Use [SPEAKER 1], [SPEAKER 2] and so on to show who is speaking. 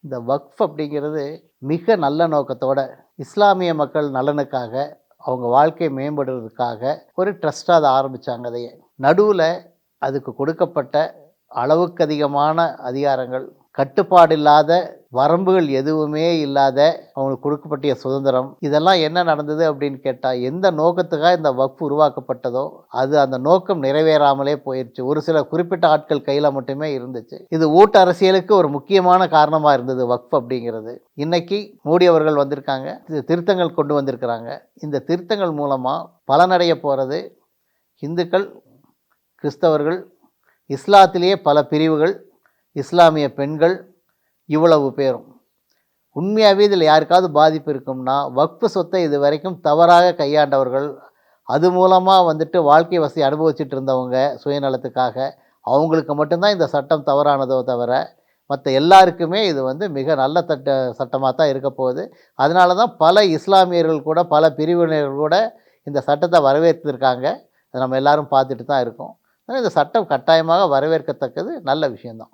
[SPEAKER 1] இந்த வக்ஃப் அப்படிங்கிறது மிக நல்ல நோக்கத்தோட இஸ்லாமிய மக்கள் நலனுக்காக, அவங்க வாழ்க்கை மேம்படுறதுக்காக ஒரு ட்ரஸ்ட்டாக அதை ஆரம்பித்தாங்க அதையே. நடுவில் அதுக்கு கொடுக்கப்பட்ட அளவுக்கு அதிகமான அதிகாரங்கள், கட்டுப்பாடு இல்லாத, வரம்புகள் எதுவுமே இல்லாத அவங்களுக்கு கொடுக்கப்பட்ட சுதந்திரம், இதெல்லாம் என்ன நடந்தது அப்படின்னு கேட்டால், எந்த நோக்கத்துக்காக இந்த வக்ஃப் உருவாக்கப்பட்டதோ அது அந்த நோக்கம் நிறைவேறாமலே போயிடுச்சு. ஒரு சில குறிப்பிட்ட ஆட்கள் கையில் மட்டுமே இருந்துச்சு. இது ஓட்டு அரசியலுக்கு ஒரு முக்கியமான காரணமாக இருந்தது வக்ஃப் அப்படிங்கிறது. இன்னைக்கு மோடி அவர்கள் வந்திருக்காங்க, திருத்தங்கள் கொண்டு வந்திருக்கிறாங்க. இந்த திருத்தங்கள் மூலமாக பலனடைய போகிறது இந்துக்கள், கிறிஸ்தவர்கள், இஸ்லாத்திலேயே பல பிரிவுகள், இஸ்லாமிய பெண்கள், இவ்வளவு பேரும். உண்மையாகவே இதில் யாருக்காவது பாதிப்பு இருக்கும்னா, வக்ஃபு சொத்தை இது வரைக்கும் தவறாக கையாண்டவர்கள், அது மூலமாக வந்துட்டு வாழ்க்கை வசதி அனுபவிச்சுட்டு இருந்தவங்க சுயநலத்துக்காக, அவங்களுக்கு மட்டும்தான் இந்த சட்டம் தவறானதோ தவிர, மற்ற எல்லாருக்குமே இது மிக நல்ல சட்டமாக தான் இருக்க போகுது. அதனால தான் பல இஸ்லாமியர்கள் கூட, பல பிரிவினர்கள் கூட இந்த சட்டத்தை வரவேற்றிருக்காங்க. அதை நம்ம எல்லாரும் பார்த்துட்டு தான் இருக்கோம். இந்த சட்டம் கட்டாயமாக வரவேற்கத்தக்கது, நல்ல விஷயந்தான்.